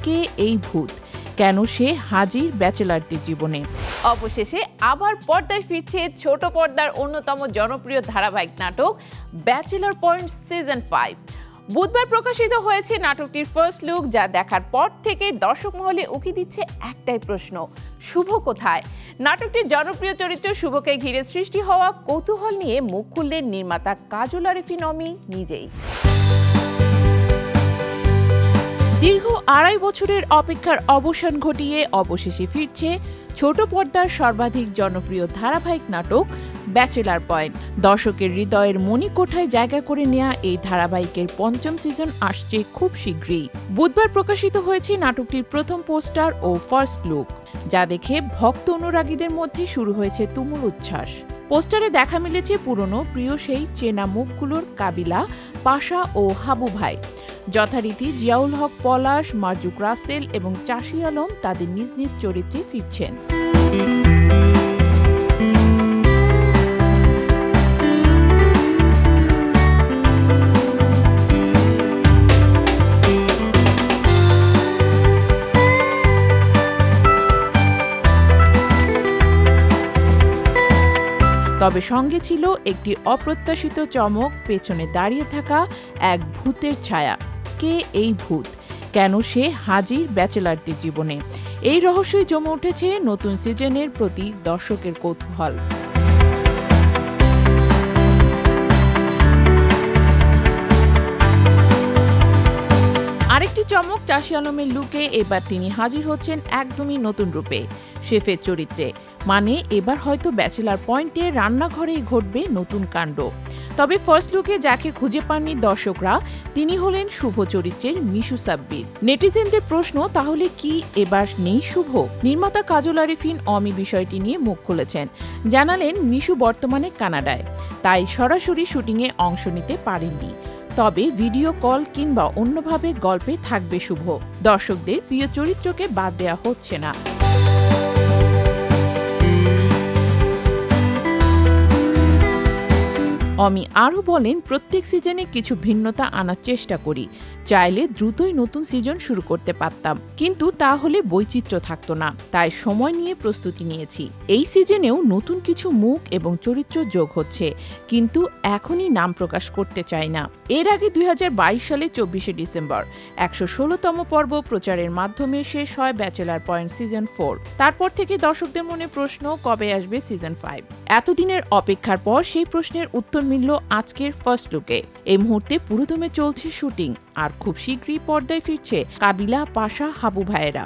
কে এই ভূত, কেন সে হাজির ব্যাচেলারদের জীবনে। অবশেষে আবার পর্দায় ফিরছে ছোট পর্দার অন্যতম জনপ্রিয় ধারাবাহিক নাটক ব্যাচেলর পয়েন্ট সিজন 5। বুধবার প্রকাশিত হয়েছে নাটকটির ফার্স্ট লুক, যা দেখার পর থেকে দর্শক মহলে উকি দিচ্ছে একটাই প্রশ্ন, শুভ কোথায়? নাটকটির জনপ্রিয় চরিত্র শুভকে ঘিরে সৃষ্টি হওয়া কৌতূহল নিয়ে মুখ খুললেন নির্মাতা কাজল আরিফিন অমি নিজেই। দীর্ঘ 2.5 বছরের অপেক্ষার অবসান ঘটিয়ে অবশেষে ফিরছে ছোট পর্দার সর্বাধিক জনপ্রিয় ধারাবাহিক নাটক ব্যাচেলার পয়েন্ট। দর্শকের হৃদয়ের মণিকোঠায় জায়গা করে নেওয়া এই ধারাবাহিকের 5ম সিজন আসছে খুব শীঘ্রই। বুধবার প্রকাশিত হয়েছে নাটকটির প্রথম পোস্টার ও ফার্স্ট লুক, যা দেখে ভক্ত অনুরাগীদের মধ্যে শুরু হয়েছে তুমুল উচ্ছ্বাস। পোস্টারে দেখা মিলেছে পুরনো প্রিয় সেই চেনা মুখগুলোর কাবিলা, পাশা ও হাবু ভাই। যথারীতি জিয়াউল হক পলাশ, মারজুক রাসেল এবং চাষি আলম তাদের নিজ নিজ চরিত্রে ফিরছেন। তবে সঙ্গে ছিল একটি অপ্রত্যাশিত চমক, পেছনে দাঁড়িয়ে থাকা এক ভূতের ছায়া। কে এই ভূত, কেন সে হাজির ব্যাচেলারদের জীবনে? এই রহস্যই জমে উঠেছে নতুন সিজনের প্রতি দর্শকের কৌতূহল। আরেকটি চমক, চাষি আলমের লুকে এবার তিনি হাজির হচ্ছেন একদমই নতুন রূপে, শেফের চরিত্রে। মানে এবার হয়তো ব্যাচেলার পয়েন্টে রান্নাঘরেই ঘটবে নতুন কাণ্ড। তবে ফার্স্ট লুকে যাকে খুঁজে পাননি দর্শকরা, তিনি হলেন শুভ চরিত্রের মিশু সাব্বির। নেটিজেনদের প্রশ্ন, তাহলে কি এবার নেই শুভ? নির্মাতা কাজল আরিফিন অমি বিষয়টি নিয়ে মুখ খুলেছেন, জানালেন মিশু বর্তমানে কানাডায়, তাই সরাসরি শুটিংয়ে অংশ নিতে পারেননি। তবে ভিডিও কল কিংবা অন্যভাবে গল্পে থাকবে শুভ। দর্শকদের প্রিয় চরিত্রকে বাদ দেওয়া হচ্ছে না। অমি আরও বলেন, প্রত্যেক সিজনে কিছু ভিন্নতা আনার চেষ্টা করি। চাইলে দ্রুতই নতুন সিজন শুরু করতে পারতাম, কিন্তু তাহলে বৈচিত্র্য থাকতো না, তাই সময় নিয়ে প্রস্তুতি নিয়েছি। এই সিজনেও নতুন কিছু মুখ এবং চরিত্র যোগ হচ্ছে, কিন্তু এখনই নাম প্রকাশ করতে চাই না। এর আগে 2022 সালে 24শে ডিসেম্বর 116তম পর্ব প্রচারের মাধ্যমে শেষ হয় ব্যাচেলার পয়েন্ট সিজন 4। তারপর থেকে দর্শকদের মনে প্রশ্ন, কবে আসবে সিজন 5? এতদিনের অপেক্ষার পর সেই প্রশ্নের উত্তর মিলল আজকের ফার্স্ট লুকে। এই মুহূর্তে পুরোদমে চলছে শুটিং, আর খুব শীঘ্রই পর্দায় ফিরছে কাবিলা, পাশা, হাবু ভাইয়েরা।